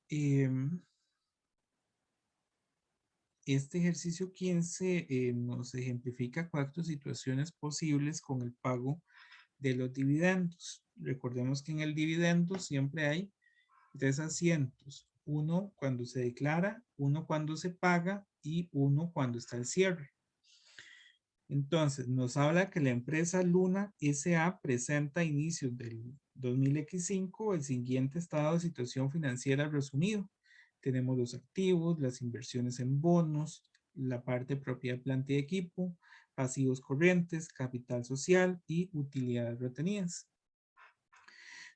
Em, Este ejercicio 15 nos ejemplifica 4 situaciones posibles con el pago de los dividendos. Recordemos que en el dividendo siempre hay 3 asientos. Uno cuando se declara, uno cuando se paga y uno cuando está el cierre. Entonces, nos habla que la empresa Luna S.A. presenta a inicios del 2005 el siguiente estado de situación financiera resumido. Tenemos los activos, las inversiones en bonos, la parte de propiedad, planta y equipo, pasivos corrientes, capital social y utilidades retenidas.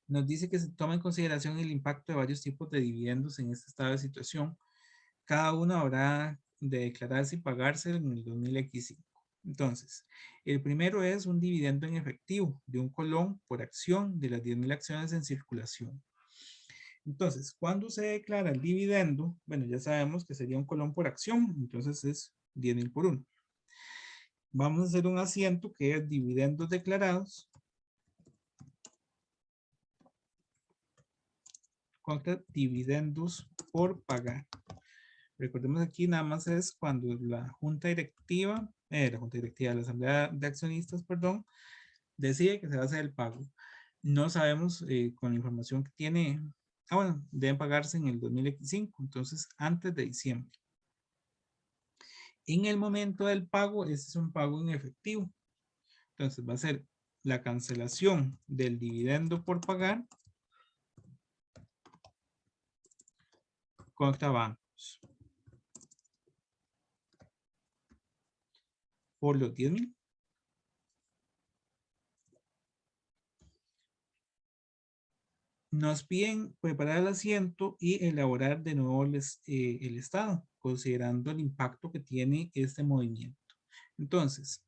Nos dice que se toma en consideración el impacto de varios tipos de dividendos en este estado de situación. Cada uno habrá de declararse y pagarse en el 2005. Entonces, el primero es un dividendo en efectivo de 1 colón por acción de las 10.000 acciones en circulación. Entonces, cuando se declara el dividendo, bueno, ya sabemos que sería 1 colón por acción, entonces es 10.000 por 1. Vamos a hacer un asiento que es dividendos declarados contra dividendos por pagar. Recordemos aquí nada más es cuando la junta directiva, la asamblea de accionistas, perdón, decide que se va a hacer el pago. No sabemos con la información que tiene, bueno, deben pagarse en el 2025, entonces antes de diciembre. En el momento del pago, este es un pago en efectivo. Entonces va a ser la cancelación del dividendo por pagar contra bancos por los 10.000. Nos piden preparar el asiento y elaborar de nuevo el estado, considerando el impacto que tiene este movimiento. Entonces,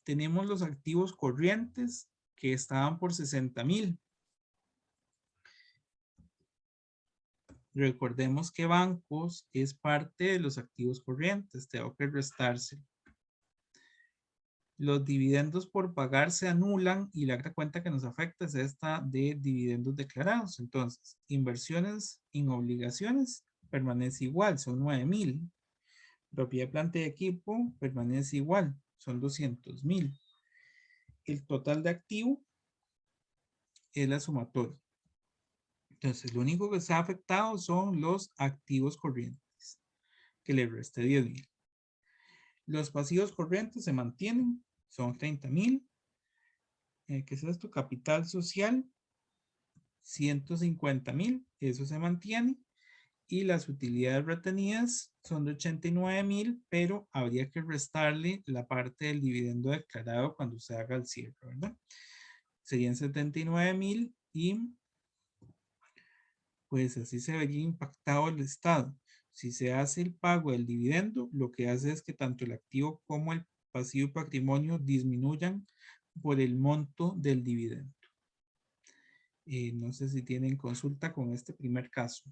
tenemos los activos corrientes que estaban por 60.000. Recordemos que bancos es parte de los activos corrientes, tengo que restarse. Los dividendos por pagar se anulan y la otra cuenta que nos afecta es esta de dividendos declarados. Entonces, inversiones en obligaciones permanece igual, son 9.000. Propiedad, planta y equipo permanece igual, son 200.000. El total de activo es la sumatoria. Entonces, lo único que está afectado son los activos corrientes, que le reste 10.000. Los pasivos corrientes se mantienen, son 30.000. ¿Qué es esto? Capital social, 150.000, eso se mantiene. Y las utilidades retenidas son de 89.000, pero habría que restarle la parte del dividendo declarado cuando se haga el cierre, ¿verdad? Serían 79.000 y pues así se vería impactado el Estado. Si se hace el pago del dividendo, lo que hace es que tanto el activo como el pasivo y patrimonio disminuyan por el monto del dividendo. No sé si tienen consulta con este primer caso.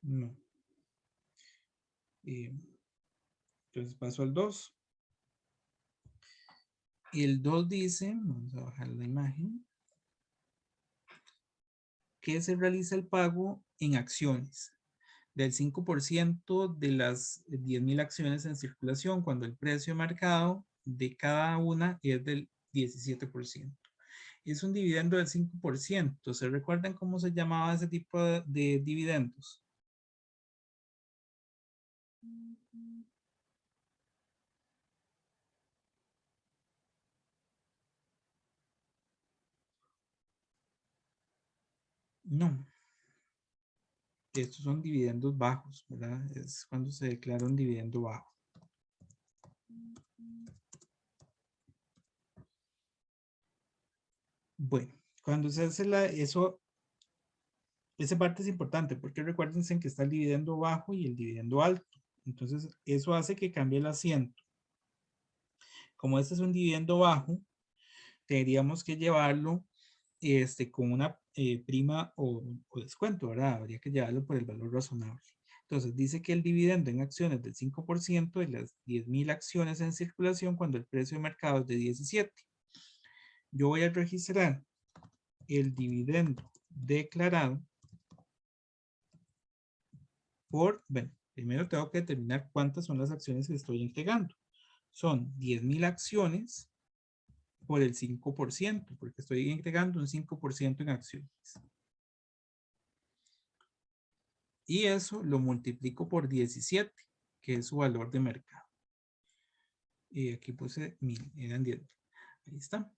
No. Entonces paso al 2. Y el 2 dice, vamos a bajar la imagen, que se realiza el pago en acciones del 5% de las 10.000 acciones en circulación cuando el precio marcado de cada una es del 17%. Es un dividendo del 5%. ¿Se recuerdan cómo se llamaba ese tipo de dividendos? No. Estos son dividendos bajos, ¿verdad? Es cuando se declara un dividendo bajo. Bueno, cuando se hace esa parte es importante porque recuérdense que está el dividendo bajo y el dividendo alto. Entonces, eso hace que cambie el asiento. Como este es un dividendo bajo, tendríamos que llevarlo con una prima o descuento, ¿verdad? Habría que llevarlo por el valor razonable. Entonces, dice que el dividendo en acciones del 5% de las 10.000 acciones en circulación cuando el precio de mercado es de 17. Yo voy a registrar el dividendo declarado por, bueno, primero tengo que determinar cuántas son las acciones que estoy entregando. Son 10,000 acciones por el 5%, porque estoy entregando un 5% en acciones. Y eso lo multiplico por 17, que es su valor de mercado. Y aquí puse 1000, eran 10,000. Ahí está.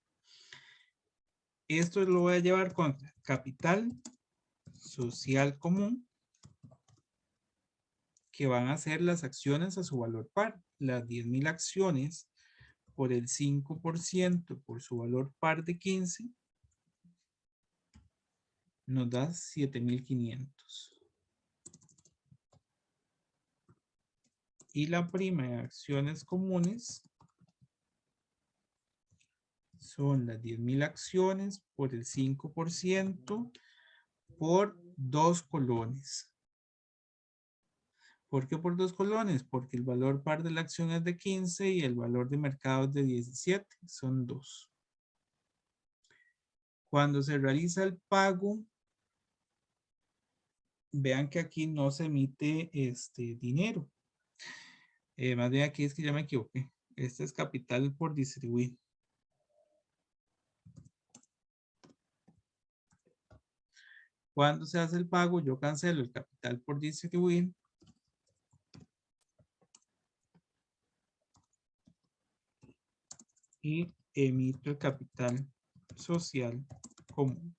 Esto lo voy a llevar con capital social común, que van a ser las acciones a su valor par. Las 10,000 acciones por el 5% por su valor par de 15 nos da 7,500. Y la prima de acciones comunes son las 10,000 acciones por el 5% por 2 colones. ¿Por qué por 2 colones? Porque el valor par de la acción es de 15 y el valor de mercado es de 17. Son 2. Cuando se realiza el pago, vean que aquí no se emite dinero. Más bien aquí es que ya me equivoqué. Este es capital por distribuir. Cuando se hace el pago, yo cancelo el capital por distribuir y emito el capital social común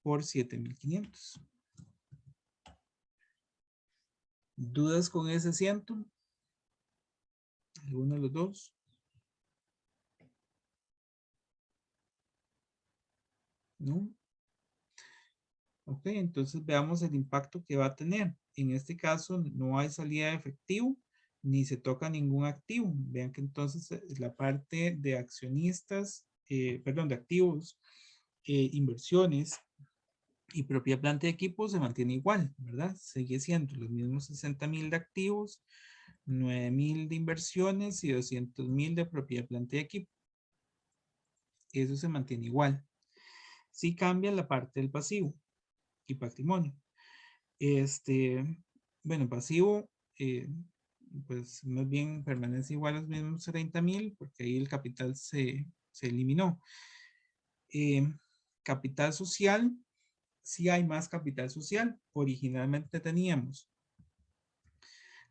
por 7,500. ¿Dudas con ese ciento? ¿Alguno de los dos? ¿No? Ok, entonces veamos el impacto que va a tener. En este caso no hay salida de efectivo ni se toca ningún activo. Vean que entonces la parte de accionistas, perdón, de activos, inversiones y propia planta de equipo se mantiene igual, ¿verdad? Sigue siendo los mismos 60,000 de activos, 9,000 de inversiones y 200,000 de propiedad planta de equipo. Eso se mantiene igual. Sí cambia la parte del pasivo y patrimonio. Bueno, pasivo, pues más bien permanece igual a los mismos 30,000 porque ahí el capital se eliminó. Capital social, sí hay más capital social. Originalmente teníamos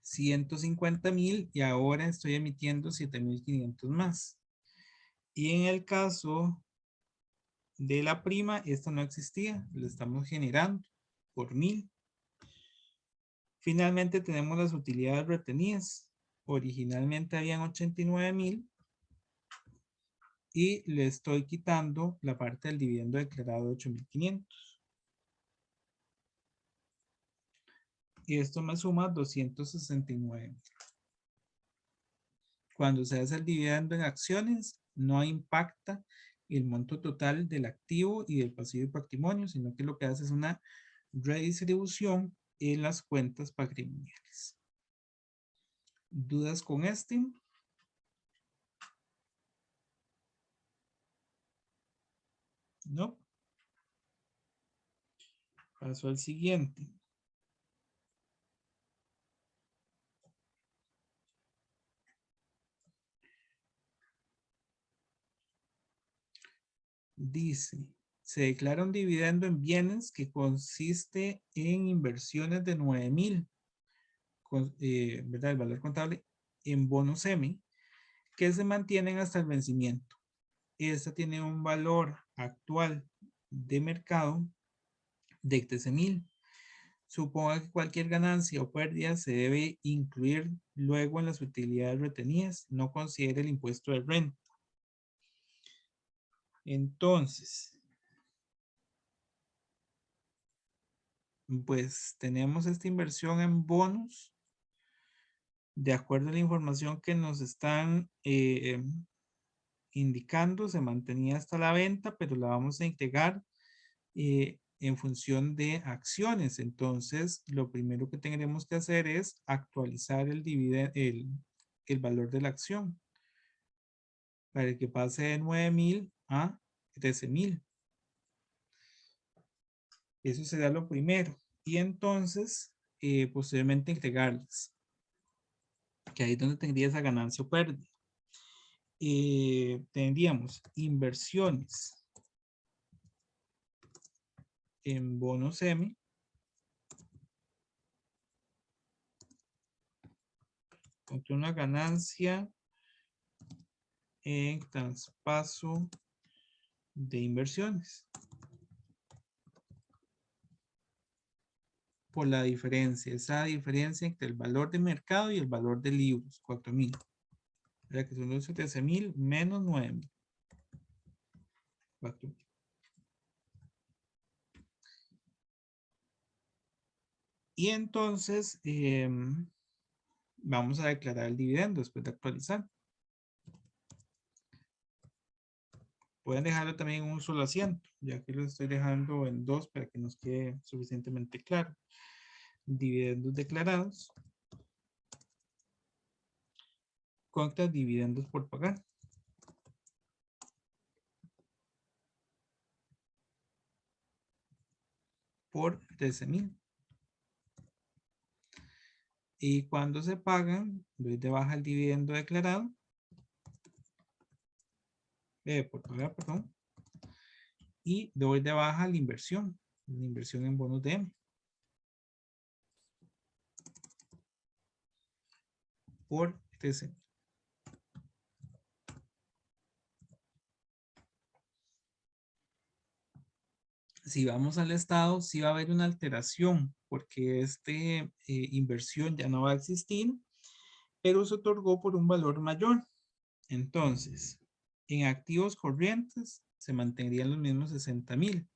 150,000 y ahora estoy emitiendo 7,500 más. Y en el caso de la prima, esta no existía, lo estamos generando por 1,000. Finalmente tenemos las utilidades retenidas. Originalmente habían 89,000 y le estoy quitando la parte del dividendo declarado de 8,500. Y esto me suma 269. Cuando se hace el dividendo en acciones, no impacta el monto total del activo y del pasivo y patrimonio, sino que lo que hace es una redistribución en las cuentas patrimoniales. ¿Dudas con este? No. Paso al siguiente. Dice, se declara un dividendo en bienes que consiste en inversiones de 9,000, ¿verdad? El valor contable en bonos semi, que se mantienen hasta el vencimiento. Esta tiene un valor actual de mercado de 13,000. Suponga que cualquier ganancia o pérdida se debe incluir luego en las utilidades retenidas. No considere el impuesto de renta. Entonces, pues tenemos esta inversión en bonos. De acuerdo a la información que nos están indicando, se mantenía hasta la venta, pero la vamos a integrar en función de acciones. Entonces, lo primero que tendremos que hacer es actualizar el valor de la acción. para que pase de 9,000 a 13,000. Eso será lo primero. Y entonces, posteriormente entregarles. Que ahí es donde tendría esa ganancia o pérdida. Tendríamos inversiones en bonos M contra una ganancia en traspaso de inversiones por la diferencia, esa diferencia entre el valor de mercado y el valor de libros, 4,000. Que son los 13,000 menos 9,000. 4,000. Y entonces vamos a declarar el dividendo después de actualizar. Pueden dejarlo también en un solo asiento, ya que lo estoy dejando en dos para que nos quede suficientemente claro. Dividendos declarados contra dividendos por pagar. Por 13,000. Y cuando se pagan, doy de baja el dividendo declarado. Por pagar, perdón. Y doy de baja la inversión en bonos de M. Por 13,000. Si vamos al estado, sí va a haber una alteración, porque inversión ya no va a existir, pero se otorgó por un valor mayor. Entonces, en activos corrientes se mantendrían los mismos 60,000.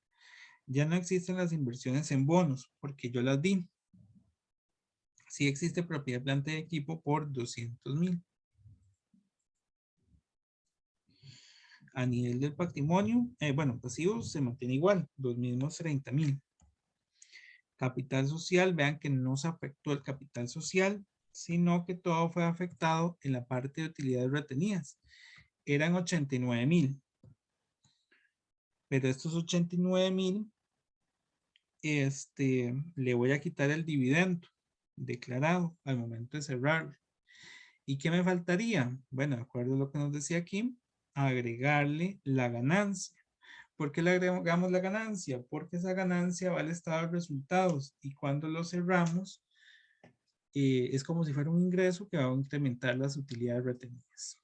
Ya no existen las inversiones en bonos, porque yo las di. Sí existe propiedad, planta y equipo por 200,000. A nivel del patrimonio, bueno, pasivos se mantiene igual, los mismos 30,000. Capital social, vean que no se afectó el capital social, sino que todo fue afectado en la parte de utilidades retenidas. Eran 89,000. Pero estos 89,000, le voy a quitar el dividendo declarado al momento de cerrarlo. ¿Y qué me faltaría? Bueno, de acuerdo a lo que nos decía aquí, agregarle la ganancia. ¿Por qué le agregamos la ganancia? Porque esa ganancia va al estado de resultados y cuando lo cerramos, es como si fuera un ingreso que va a incrementar las utilidades retenidas.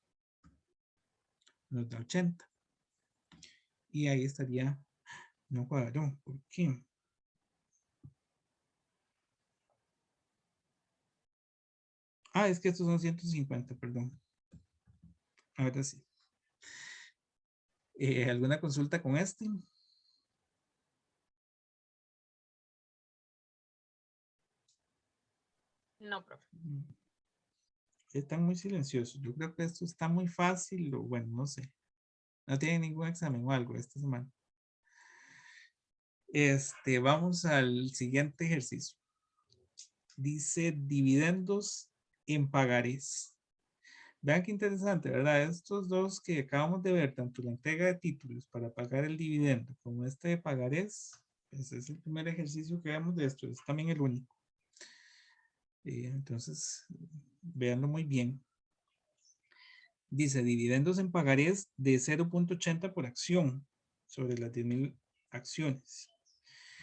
Nos da 80. Y ahí estaría, no cuadró. ¿Por qué? Es que estos son 150, perdón. Ahora sí. ¿Alguna consulta con este? No, profe. Están muy silenciosos. Yo creo que esto está muy fácil, o bueno, no sé. No tienen ningún examen o algo esta semana. Vamos al siguiente ejercicio. Dice dividendos en pagarés. Vean qué interesante, ¿verdad? Estos dos que acabamos de ver, tanto la entrega de títulos para pagar el dividendo como este de pagarés, ese es el primer ejercicio que vemos de esto, es también el único. Entonces, véanlo muy bien. Dice dividendos en pagarés de 0.80 por acción sobre las 10,000 acciones.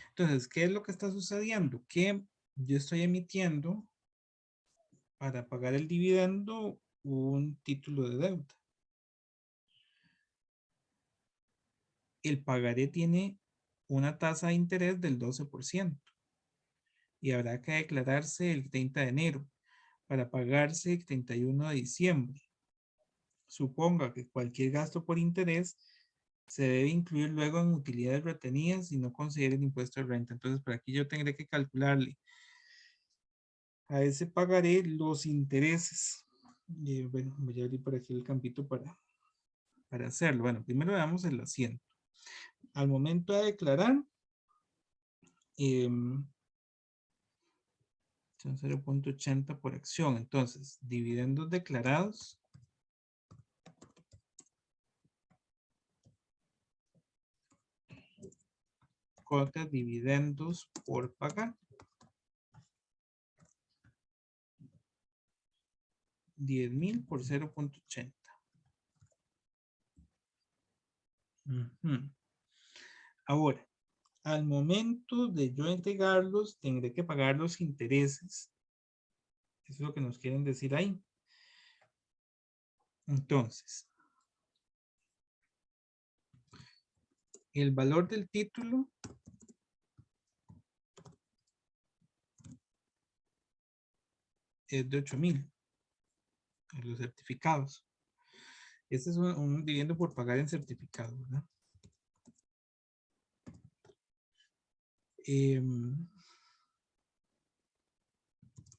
Entonces, ¿qué es lo que está sucediendo? Que yo estoy emitiendo para pagar el dividendo un título de deuda. El pagaré tiene una tasa de interés del 12% y habrá que declararse el 30 de enero para pagarse el 31 de diciembre. Suponga que cualquier gasto por interés se debe incluir luego en utilidades retenidas y no considere el impuesto de renta. Entonces, por aquí yo tendré que calcularle a ese pagaré los intereses. Bueno, voy a abrir por aquí el campito para hacerlo. Bueno, primero veamos el asiento. Al momento de declarar, son 0.80 por acción. Entonces, dividendos declarados contra dividendos por pagar. 10,000 por 0.80. Ahora, al momento de yo entregarlos, tendré que pagar los intereses. Eso es lo que nos quieren decir ahí. Entonces, el valor del título es de 8,000. Los certificados. Este es un dividendo por pagar en certificado, ¿verdad?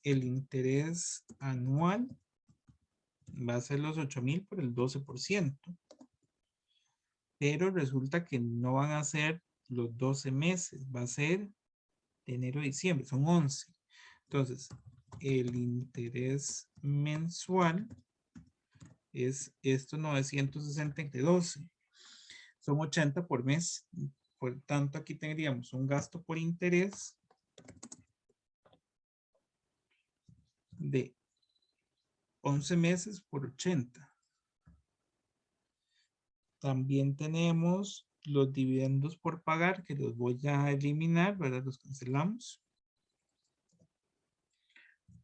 El interés anual va a ser los 8,000 por el 12%. Pero resulta que no van a ser los 12 meses, va a ser de enero a diciembre, son 11. Entonces, el interés mensual es esto 960 entre 12. Son 80 por mes. Por tanto, aquí tendríamos un gasto por interés de 11 meses por 80. También tenemos los dividendos por pagar, que los voy a eliminar, ¿verdad? Los cancelamos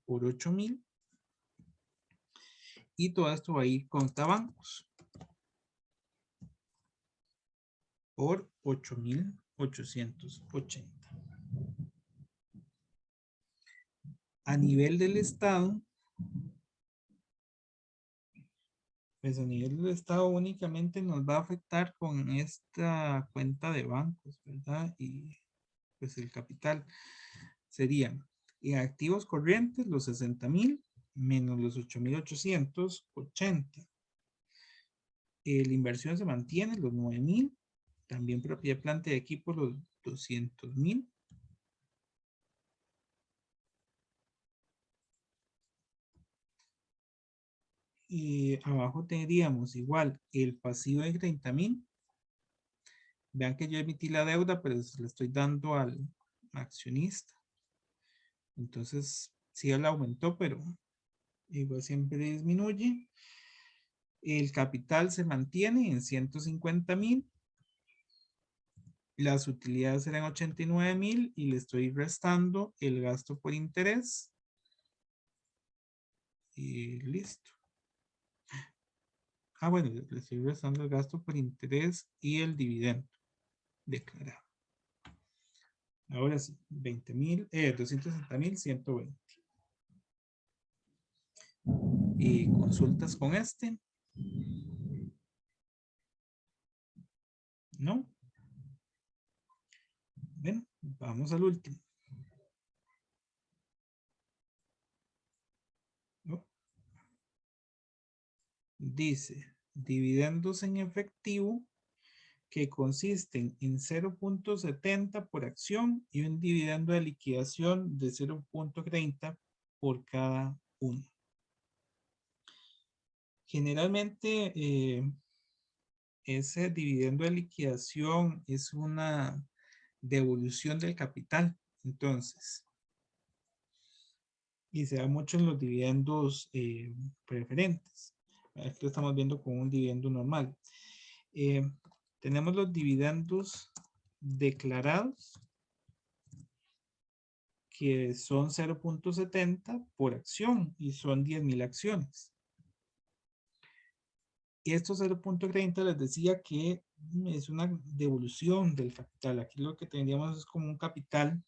por 8,000. Y todo esto va a ir contra bancos por 8,880. A nivel del Estado, pues a nivel del Estado únicamente nos va a afectar con esta cuenta de bancos, ¿verdad? Y pues el capital serían activos corrientes los 60,000 menos los 8,880. La inversión se mantiene los 9,000. También propiedad, planta y equipo los 200,000. Y abajo tendríamos igual el pasivo de 30,000. Vean que yo emití la deuda, pero se la estoy dando al accionista. Entonces, sí, él aumentó, pero igual siempre disminuye. El capital se mantiene en 150,000. Las utilidades serán 89,000 y le estoy restando el gasto por interés. Y listo. Bueno, le estoy restando el gasto por interés y el dividendo declarado. Ahora sí, 260,120. Y consultas con este. No. Bueno, vamos al último. ¿No? Dice, dividendos en efectivo que consisten en 0.70 por acción y un dividendo de liquidación de 0.30 por cada uno. Generalmente, ese dividendo de liquidación es una devolución del capital. Entonces, y se da mucho en los dividendos preferentes. Aquí lo estamos viendo con un dividendo normal. Tenemos los dividendos declarados, que son 0.70 por acción y son 10,000 acciones. Y estos 0.30 les decía que es una devolución del capital. Aquí lo que tendríamos es como un capital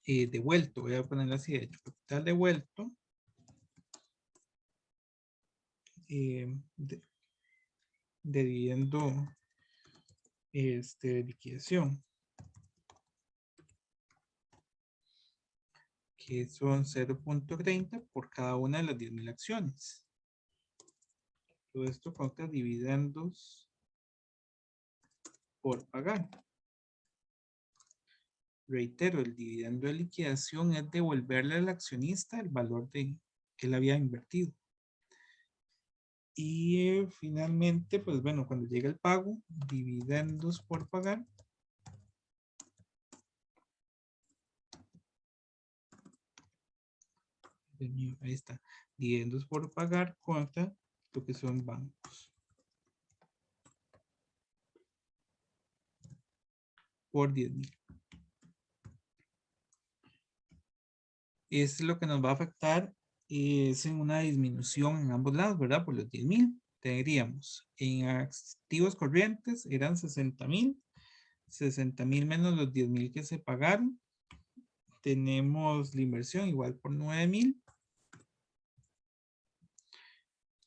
devuelto. Voy a ponerlo así, de hecho, capital devuelto de dividendo de liquidación, que son 0.30 por cada una de las 10,000 acciones. Todo esto contra dividendos por pagar. Reitero, el dividendo de liquidación es devolverle al accionista el valor que él había invertido. Y finalmente, pues bueno, cuando llega el pago, dividendos por pagar, Ahí está. Dividendos por pagar contra lo que son bancos. Por 10,000. Es lo que nos va a afectar es en una disminución en ambos lados, ¿verdad? Por los 10,000. Tendríamos en activos corrientes eran 60,000. 60,000 menos los 10,000 que se pagaron. Tenemos la inversión igual por 9,000.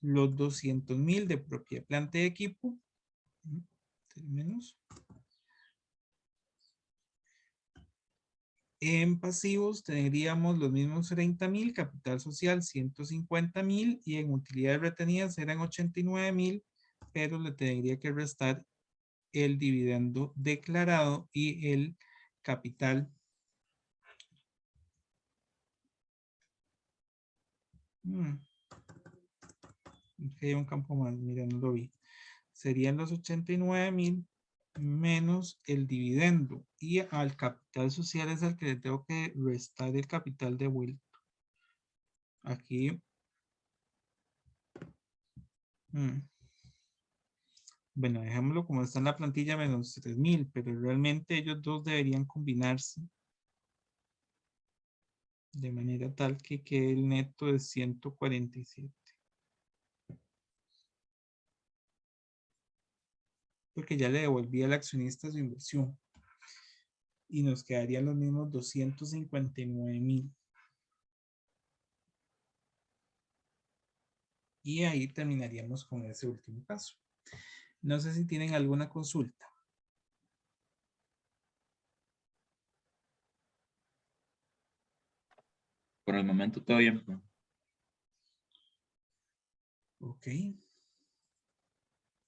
Los 200,000 de propiedad, planta y equipo. Menos. En pasivos tendríamos los mismos 30,000, capital social 150,000 y en utilidades retenidas eran 89,000, pero le tendría que restar el dividendo declarado y el capital. Hay un campo más, mira, no lo vi. Serían los 89,000 menos el dividendo y al capital social es al que le tengo que restar el capital de vuelta. Aquí. Bueno, dejémoslo como está en la plantilla menos 3,000, pero realmente ellos dos deberían combinarse de manera tal que quede el neto de 147. Porque ya le devolví al accionista su inversión. Y nos quedarían los mismos 259,000. Y ahí terminaríamos con ese último caso. No sé si tienen alguna consulta. Por el momento todo bien. Ok.